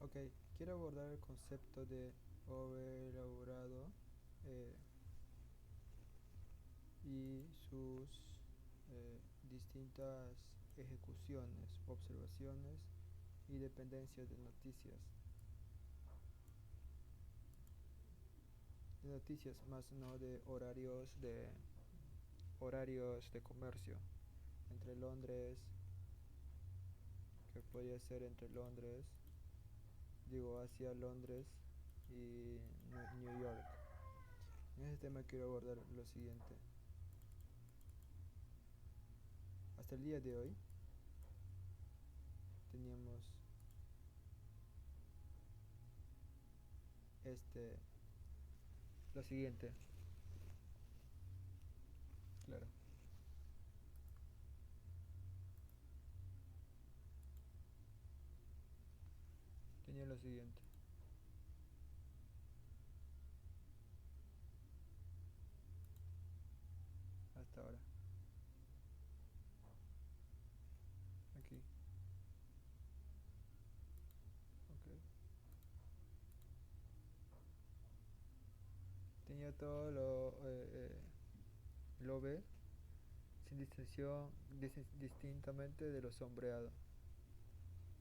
Ok, quiero abordar el concepto de overelaborado eh, y sus distintas ejecuciones, observaciones y dependencias de noticias más no de horarios de comercio entre Londres, que podría ser entre Londres, digo hacia Londres y New York. En este tema quiero abordar lo siguiente. Hasta el día de hoy teníamos este lo siguiente, claro, tenía lo siguiente. Hasta ahora, aquí, ok. Tenía todo lo B sin distinción, distintamente de lo sombreado,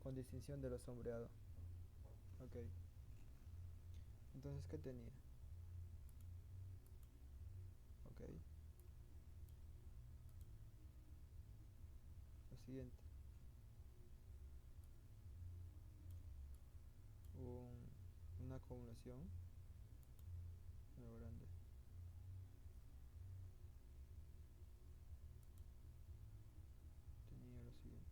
con distinción de lo sombreado, ok. Entonces, ¿qué tenía? Ok, lo siguiente, una acumulación, lo grande, tenía lo siguiente,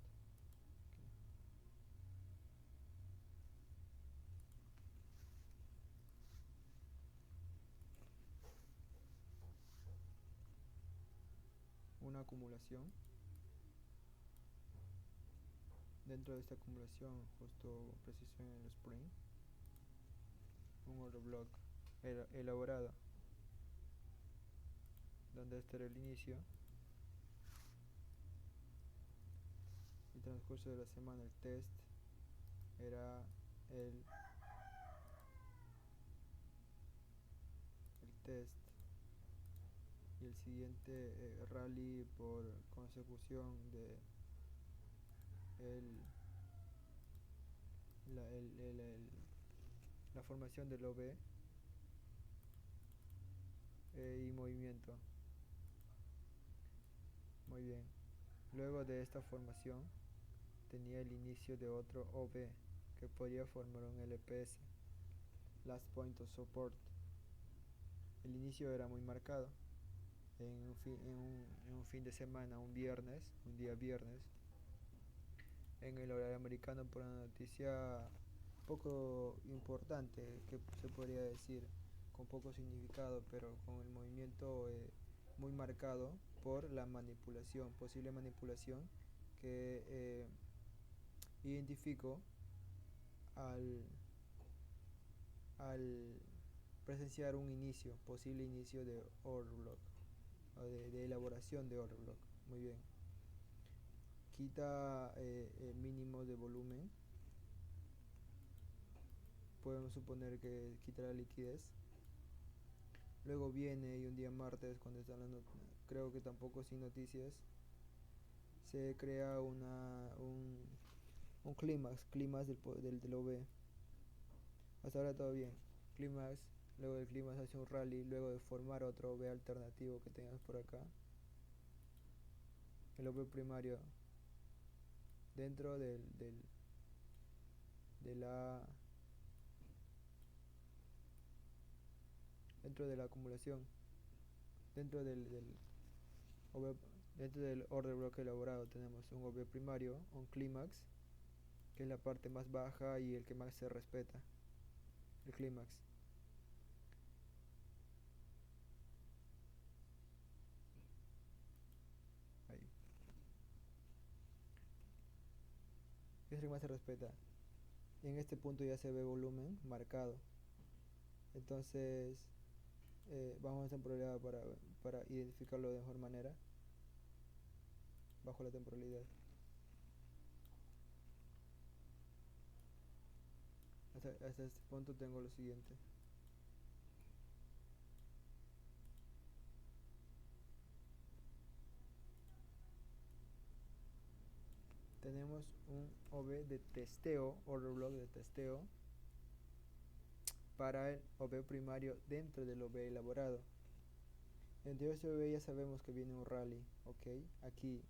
ok. Una acumulación. Dentro de esta acumulación, justo precisión en el spring, un order block elaborado, donde este era el inicio, y transcurso de la semana el test era el, el test, y el siguiente rally por consecución de el, la, la formación del OB y movimiento. Muy bien. Luego de esta formación tenía el inicio de otro OB que podía formar un LPS, Last Point of Support. El inicio era muy marcado. En un fin de semana, un día viernes, en el horario americano, por una noticia poco importante, que se podría decir, con poco significado, pero con el movimiento muy marcado por la manipulación, posible manipulación que identificó al, al presenciar un inicio, posible inicio de Overblock, o de elaboración de Overblock. Muy bien. Quita mínimo de volumen. Podemos suponer que quita la liquidez. Luego viene y un día martes, cuando están las creo que tampoco sin noticias, se crea un clímax del OB. Hasta ahora todo bien. Clímax, luego del clímax hace un rally, luego de formar otro OB alternativo que tengas por acá. El OB primario dentro de la dentro de la acumulación, dentro OB, dentro del order block elaborado tenemos un OB primario, un clímax, que es la parte más baja y el que más se respeta, el clímax. Ahí. Es el que más se respeta. Y en este punto ya se ve volumen marcado. Entonces, vamos a hacer un problema para identificarlo de mejor manera bajo la temporalidad. hasta este punto tengo lo siguiente. Tenemos un OV de testeo o reloj de testeo para el OV primario dentro del OV elaborado. Dentro de este OV ya sabemos que viene un rally, ok. Aquí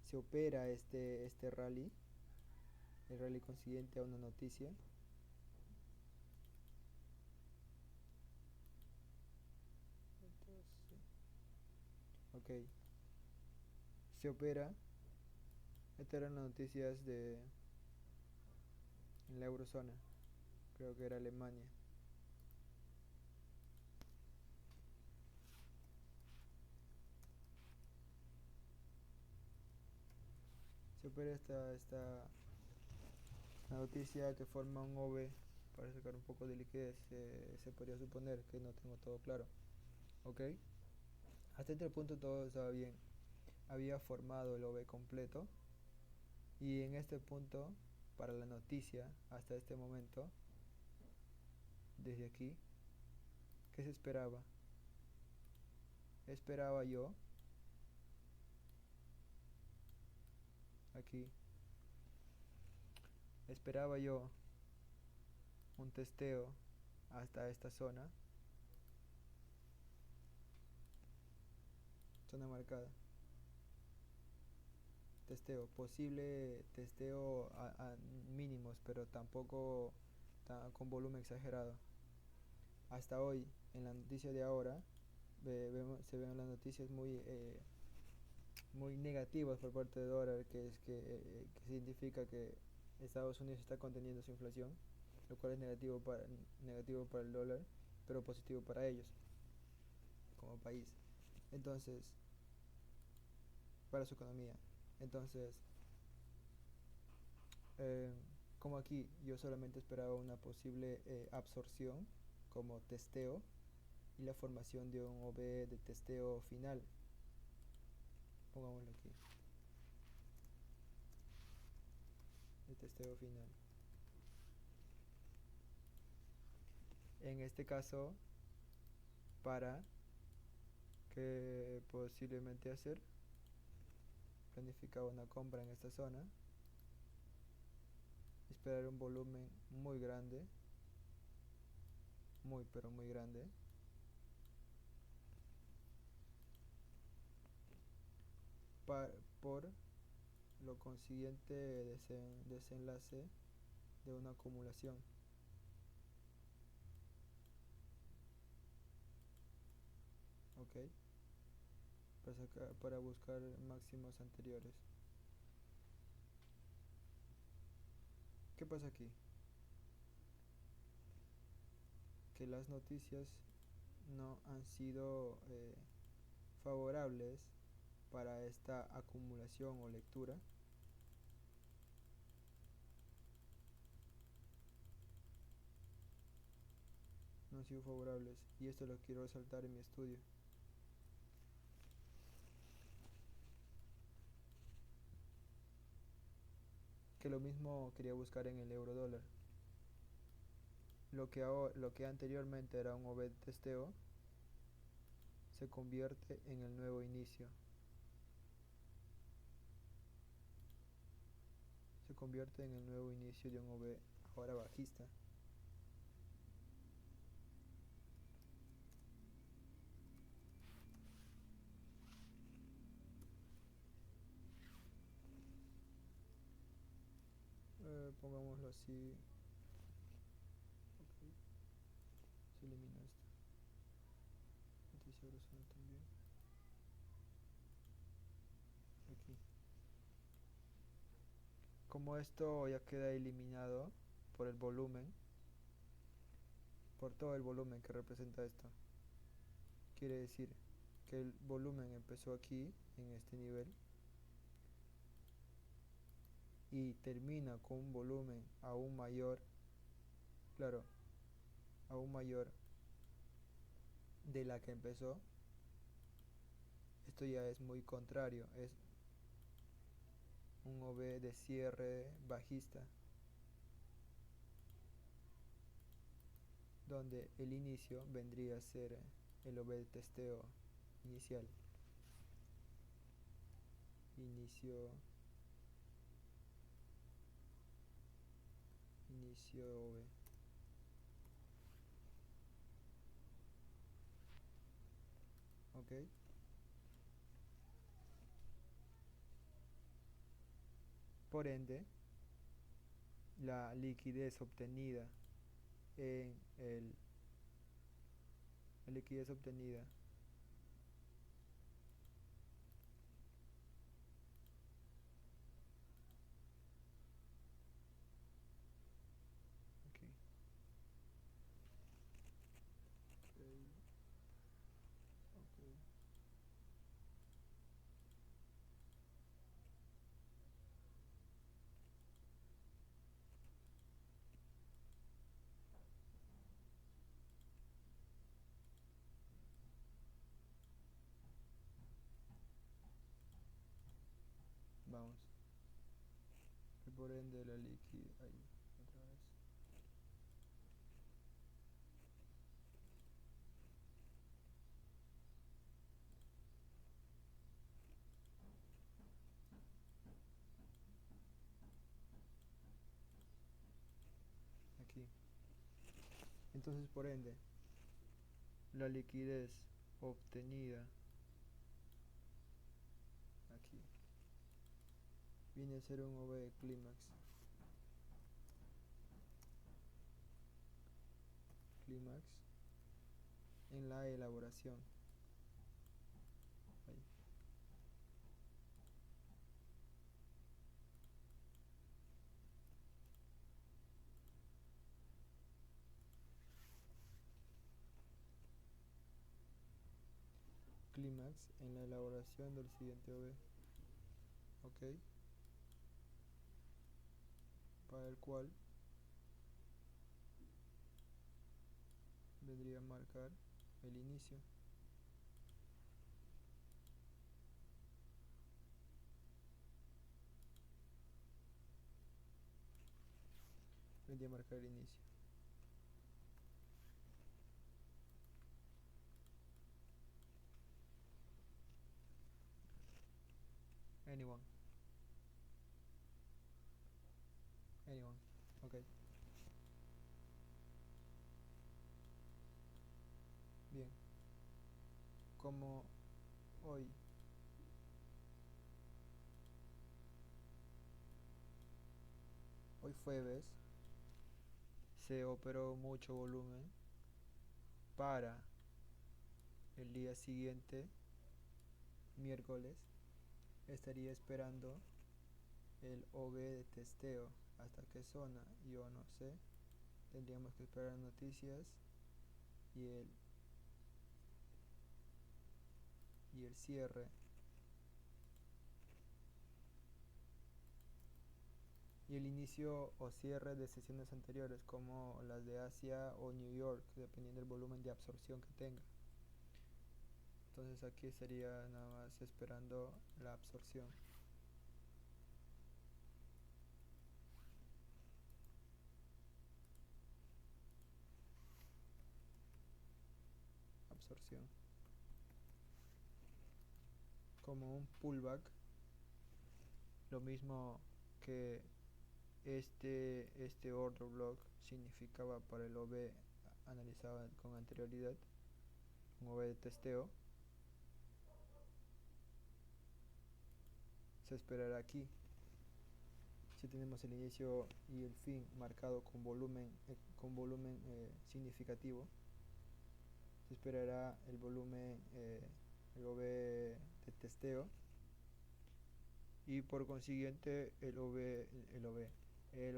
se opera este rally, el rally consiguiente a una noticia. Ok, se opera. Estas eran las noticias de en la eurozona, creo que era Alemania. Se opera esta noticia que forma un OV para sacar un poco de liquidez. Se podría suponer que no tengo todo claro. Ok, hasta este punto todo estaba bien. Había formado el OV completo y en este punto, para la noticia, hasta este momento, desde aquí, ¿qué se esperaba? Esperaba yo, aquí, esperaba yo un testeo hasta esta zona marcada. Testeo, posible testeo a mínimos, pero tampoco con volumen exagerado. Hasta hoy, en la noticia de ahora, se ven las noticias muy negativas por parte de dólar, que significa que Estados Unidos está conteniendo su inflación, lo cual es negativo para el dólar, pero positivo para ellos como país. Entonces, para su economía. Entonces, eh, como aquí yo solamente esperaba una posible absorción como testeo y la formación de un OV de testeo final. Pongámoslo aquí, de testeo final. En este caso, para que posiblemente hacer, planificaba una compra en esta zona, esperar un volumen muy grande, muy pero muy grande, por lo consiguiente desenlace de una acumulación. Ok, para buscar máximos anteriores. ¿Qué pasa aquí? Que las noticias no han sido favorables para esta acumulación o lectura. No han sido favorables y esto lo quiero resaltar en mi estudio. Que lo mismo quería buscar en el euro dólar. Lo que anteriormente era un OV testeo se convierte en el nuevo inicio. Se convierte en el nuevo inicio de un OV ahora bajista. Pongámoslo así. Okay. Se elimina esto. Noticia grosera también. Aquí. Como esto ya queda eliminado por el volumen, por todo el volumen que representa esto, quiere decir que el volumen empezó aquí, en este nivel, y termina con un volumen aún mayor, claro, aún mayor de la que empezó. Esto ya es muy contrario, es un OV de cierre bajista. donde el inicio vendría a ser el OV de testeo inicial. Inicio OV. Ok. Por ende, la liquidez obtenida en la liquidez obtenida aquí, okay, okay. Vamos. Y por ende la liquidez ahí otra vez. Aquí. Entonces, por ende, la liquidez obtenida aquí viene a ser un OV clímax. Clímax en la elaboración. Ahí. Clímax en la elaboración del siguiente OV. Ok. Para el cual vendría a marcar el inicio. Vendría a marcar el inicio. Anyone. Anyone. Ok. Bien. Como hoy jueves se operó mucho volumen, para el día siguiente, miércoles, estaría esperando el OV de testeo. Hasta qué zona, yo no sé. Tendríamos que esperar noticias y el cierre. Y el inicio o cierre de sesiones anteriores, como las de Asia o New York, dependiendo del volumen de absorción que tenga. Entonces aquí estaría nada más esperando la absorción. Absorción. Como un pullback, lo mismo que este order block significaba para el OV analizado con anterioridad, un OV de testeo, se esperará aquí. Si tenemos el inicio y el fin marcado con volumen significativo, se esperará el volumen, el OV de testeo, y por consiguiente el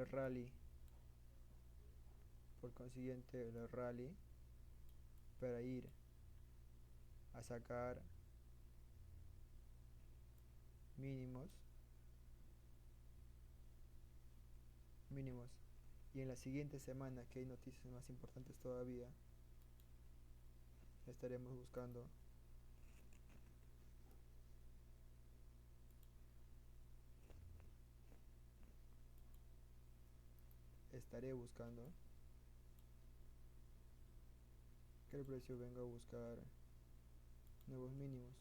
rally, por consiguiente el rally para ir a sacar mínimos, y en la siguiente semana, que hay noticias más importantes todavía, estaremos buscando estaré buscando que el precio venga a buscar nuevos mínimos.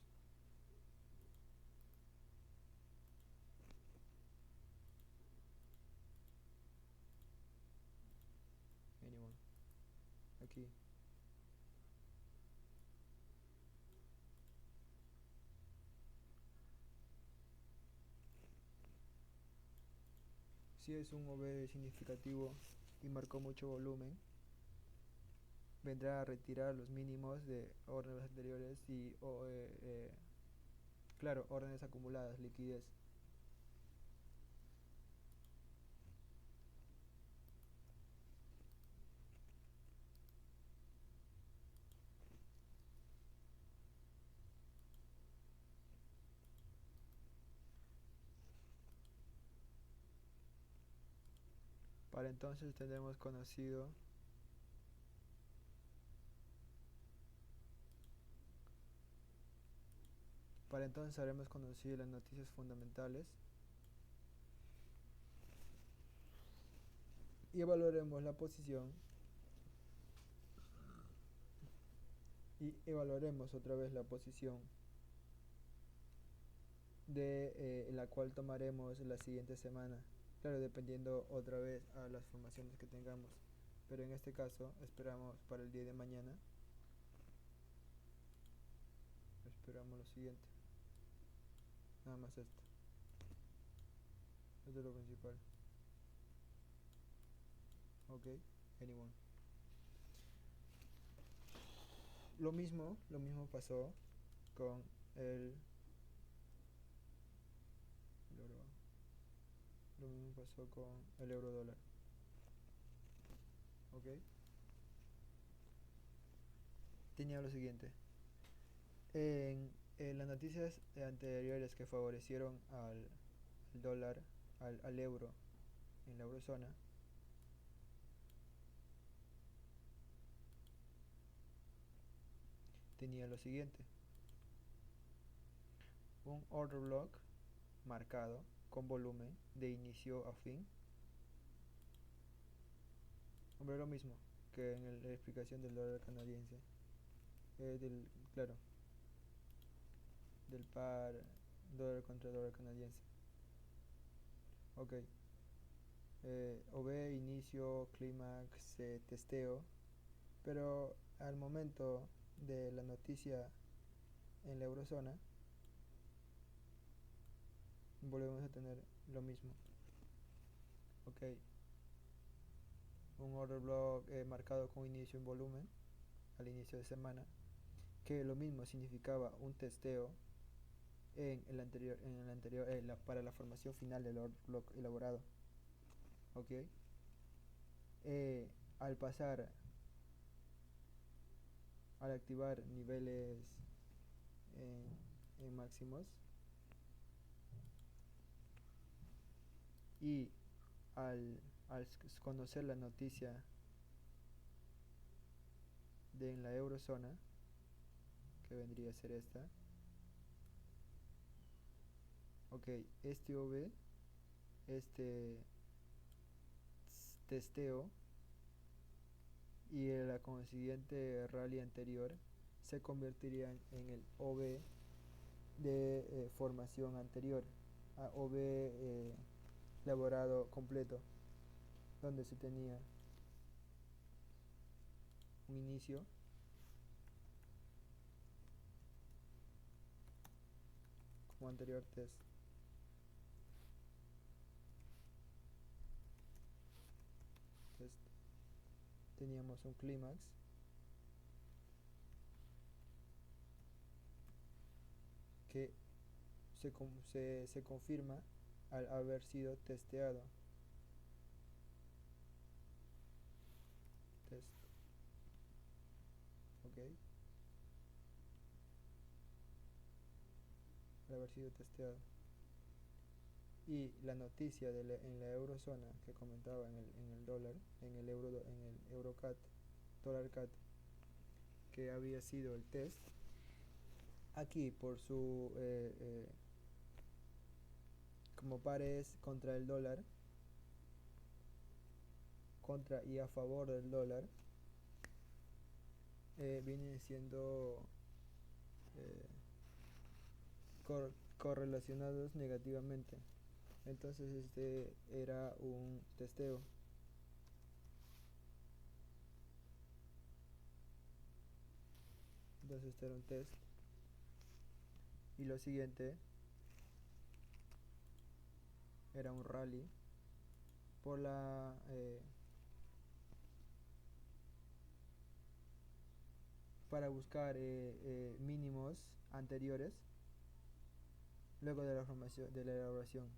Anyone. Aquí. Si es un OV significativo y marcó mucho volumen, vendrá a retirar los mínimos de órdenes anteriores y claro, órdenes acumuladas, liquidez. Para entonces tendremos conocido Para entonces habremos conocido las noticias fundamentales y evaluaremos la posición y evaluaremos otra vez la posición de la cual tomaremos la siguiente semana, claro, dependiendo otra vez a las formaciones que tengamos, pero en este caso esperamos para el día de mañana, esperamos lo siguiente, nada más esto es lo principal. Ok, anyone. Lo mismo pasó con el euro, lo mismo pasó con el euro dólar. Ok, tenía lo siguiente. En las noticias anteriores que favorecieron al dólar, al euro en la eurozona, tenía lo siguiente: un order block marcado con volumen de inicio a fin. Hombre, lo mismo que en la explicación del dólar canadiense, claro, del par dólar contra dólar canadiense. Ok, OB, inicio, clímax, testeo, pero al momento de la noticia en la eurozona volvemos a tener lo mismo. Ok, un order block marcado con inicio en volumen al inicio de semana, que lo mismo significaba un testeo para la formación final del order block elaborado. Ok, al pasar, al activar niveles en máximos y al conocer la noticia de en la eurozona, que vendría a ser esta. Ok, este OV, este testeo y la consiguiente rally anterior se convertirían en el OV de formación anterior a OV elaborado completo, donde se tenía un inicio como anterior test. Teníamos un clímax que se confirma al haber sido testeado. Test. Ok, al haber sido testeado. Y la noticia en la eurozona que comentaba en el dólar, en el Eurocat, dólar cat, que había sido el test, aquí por su como pares contra el dólar, contra y a favor del dólar, vienen siendo eh, correlacionados negativamente. Entonces este era un testeo. Entonces este era un test. Y lo siguiente era un rally por para buscar mínimos anteriores luego de la formación de la elaboración.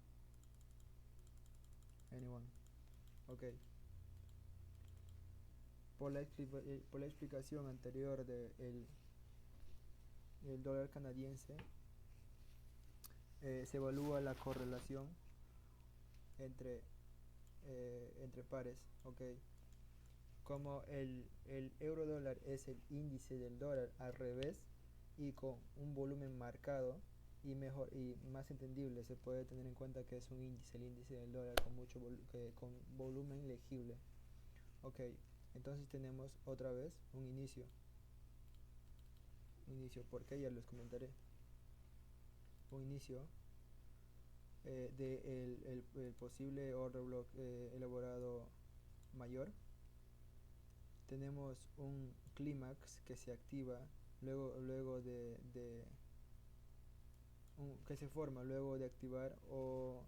Anyone. Ok. Por la explicación anterior de el dólar canadiense, se evalúa la correlación entre, entre pares. Ok. Como el euro dólar es el índice del dólar al revés y con un volumen marcado y mejor y más entendible, se puede tener en cuenta que es un índice, el índice del dólar con con volumen legible. Ok, entonces tenemos otra vez un inicio, porque ya les comentaré, un inicio de el posible order block elaborado mayor. Tenemos un clímax que se activa luego que se forma luego de activar, o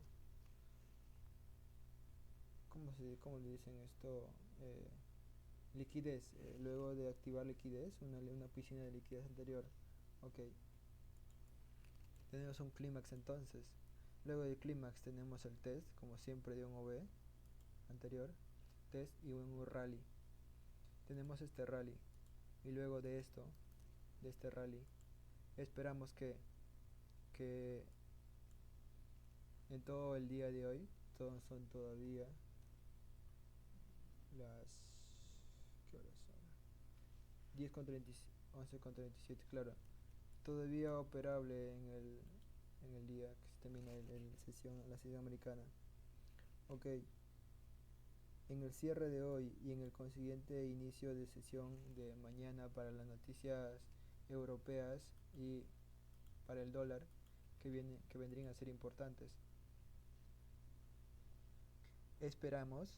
cómo le dicen esto, eh, liquidez, luego de activar liquidez, una piscina de liquidez anterior. Ok, tenemos un clímax entonces. Luego del clímax tenemos el test, como siempre, de un OB anterior, test y un rally. Tenemos este rally y luego de este rally, esperamos que en todo el día de hoy, son todavía las, ¿qué horas son? 11:37, claro, todavía operable en el día que se termina la sesión americana. Ok, en el cierre de hoy y en el consiguiente inicio de sesión de mañana para las noticias europeas y para el dólar que vendrían a ser importantes, esperamos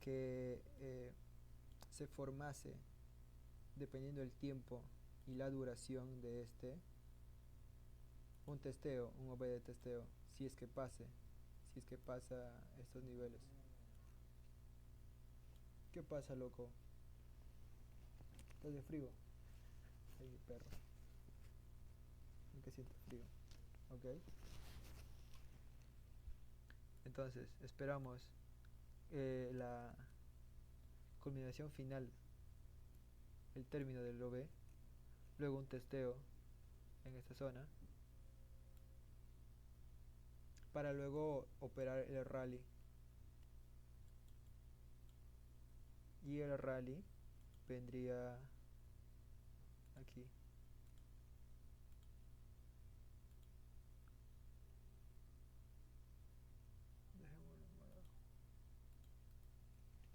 que se formase, dependiendo del tiempo y la duración de un testeo, un OB de testeo, si es que pasa estos niveles. ¿Qué pasa, loco? ¿Estás de frío? Ay, mi perro. Que siente frío. Ok. Entonces, esperamos la culminación final, el término del OB, luego un testeo en esta zona, para luego operar el rally. Y el rally vendría aquí.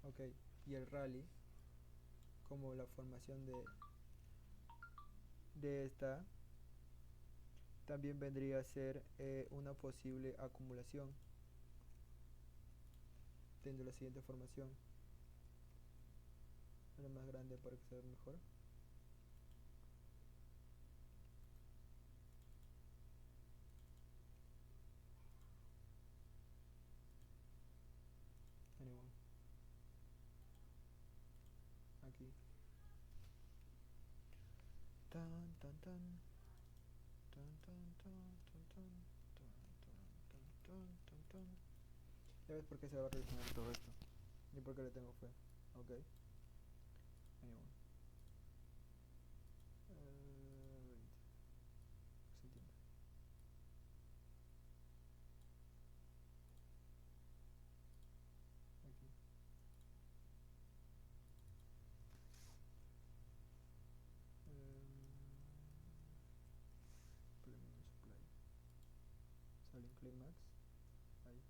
Ok, y el rally, como la formación de esta, también vendría a ser una posible acumulación teniendo la siguiente formación. Una más grande para que se vea mejor. Anyway, aquí. Tan, tan, tan. Tan, tan, tan, tan, tan, tan, tan, tan, tan, tan. Ya ves por qué se va a revisar todo esto. Y por qué le tengo fe. Ok. Anyway. Se entiende. Aquí. Premium supply. Sale en climax. Ahí.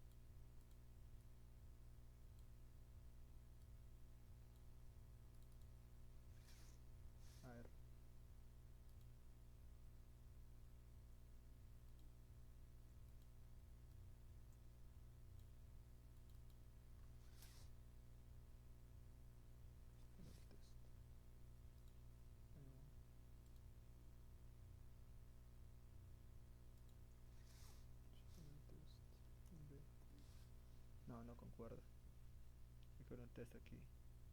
no concuerda. Y con el test aquí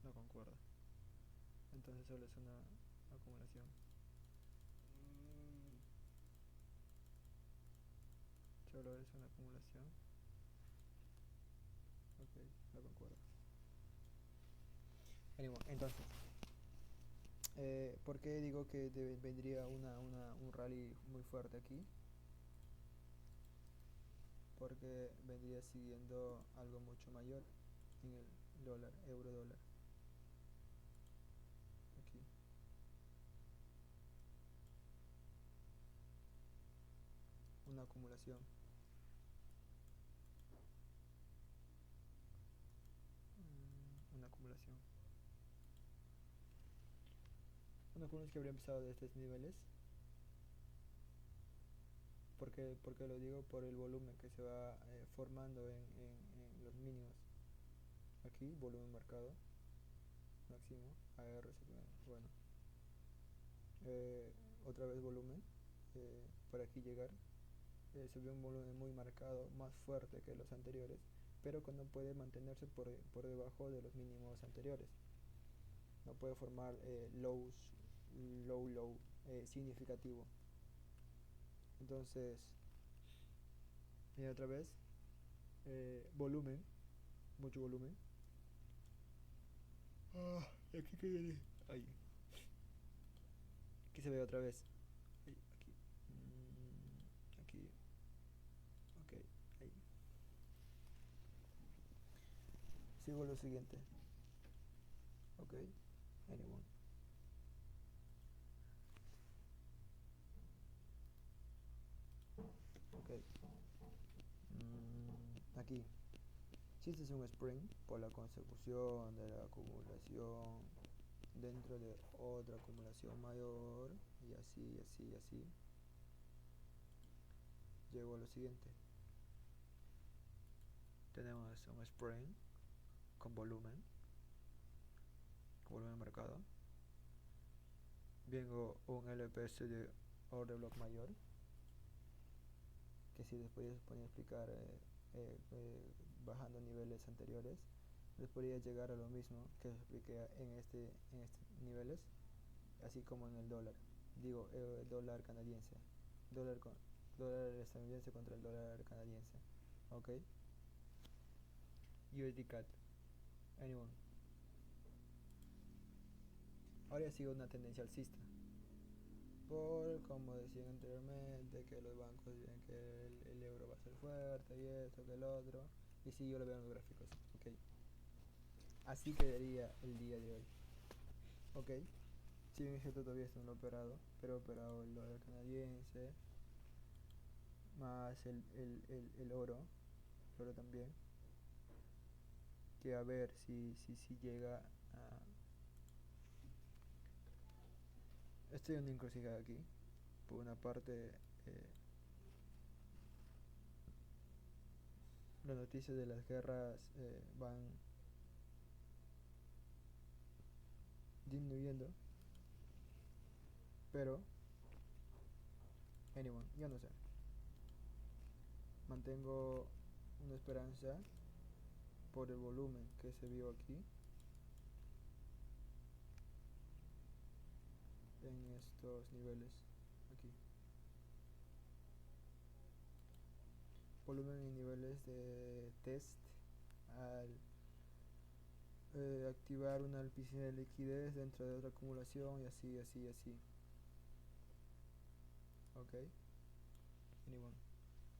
no concuerda. Entonces solo es una acumulación. Solo es una acumulación. Ok, no concuerda. Anyway, entonces, ¿por qué digo que vendría un rally muy fuerte aquí? Porque vendría siguiendo algo mucho mayor en el dólar, euro dólar. Aquí. Una acumulación. Una acumulación. Una acumulación que habría empezado de estos niveles. ¿Por qué lo digo? Por el volumen que se va formando en los mínimos. Aquí, volumen marcado, máximo, AR, bueno. Otra vez volumen, por aquí llegar. Se ve un volumen muy marcado, más fuerte que los anteriores, pero que no puede mantenerse por debajo de los mínimos anteriores. No puede formar low significativo. Entonces, y otra vez, volumen, mucho volumen. Aquí que viene. Ahí. Aquí se ve otra vez. Ahí, aquí. Aquí. Ok, ahí. Sigo lo siguiente. Ok, anyone. Ok. Aquí. Si este es un spring, por la consecución de la acumulación dentro de otra acumulación mayor, y así, así, así, llego a lo siguiente. Tenemos un spring con volumen marcado. Vengo un LPS de order block mayor, que si después podía explicar bajando niveles anteriores, les podría llegar a lo mismo que expliqué en este niveles, así como en el dólar. Digo, dólar canadiense, dólar con dólar estadounidense contra el dólar canadiense. Ok, USD CAD, anyone. Ahora sigo una tendencia alcista, por como decían anteriormente, que los bancos dicen que el euro va a ser fuerte y esto, que el otro, y si yo lo veo en los gráficos. Ok, así quedaría el día de hoy. Ok, si bien es cierto todavía está en lo operado, pero operado el dólar canadiense más el oro también, que a ver si llega a... Estoy en una encrucijada aquí. Por una parte, las noticias de las guerras van disminuyendo, pero, anyway, yo no sé. Mantengo una esperanza por el volumen que se vio aquí, en estos niveles, aquí. Volumen y niveles de test al activar una piscina de liquidez dentro de otra acumulación, y así, así, así. Ok, anyone.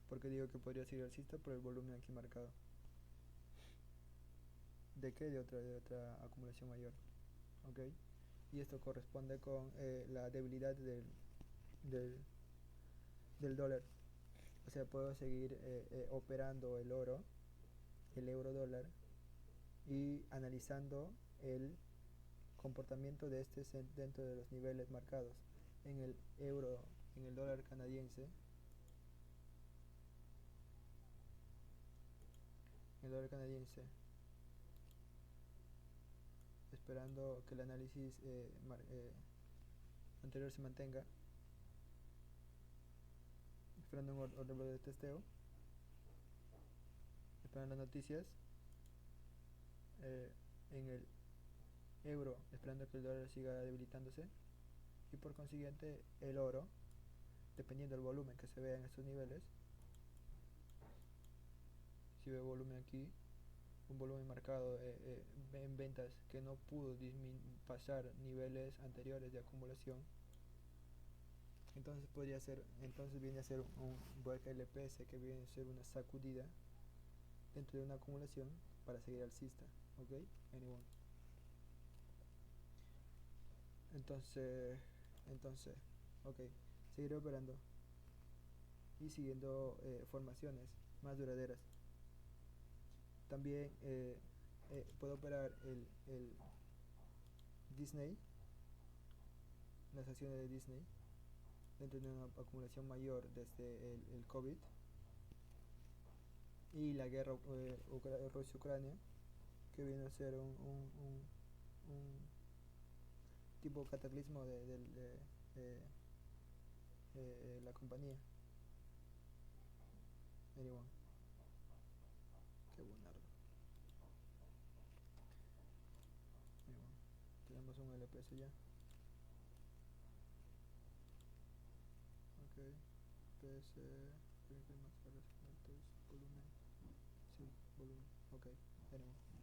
Porque digo que podría ser alcista por el volumen aquí marcado. ¿De qué? De otra acumulación mayor. Ok, y esto corresponde con la debilidad del, del dólar. O sea, puedo seguir operando el oro, el euro dólar, y analizando el comportamiento de este dentro de los niveles marcados en el euro, en el dólar canadiense, esperando que el análisis anterior se mantenga, esperando un orden de testeo, esperando las noticias, en el euro, esperando que el dólar siga debilitándose, y por consiguiente el oro, dependiendo del volumen que se vea en estos niveles. Si ve volumen aquí, un volumen marcado en ventas que no pudo pasar niveles anteriores de acumulación, entonces viene a ser un break LPS, que viene a ser una sacudida dentro de una acumulación para seguir alcista. Ok, anyone. Entonces, ok, seguiré operando y siguiendo formaciones más duraderas. También puedo operar el Disney, las acciones de Disney, dentro de una acumulación mayor desde el COVID y la guerra Rusia-Ucrania, que viene a ser un tipo cataclismo de la compañía. Anyone. Qué buenardo. Anyone. Tenemos un LPS ya. Ok. PS. Volumen. Sí, volumen. Ok. Anyone.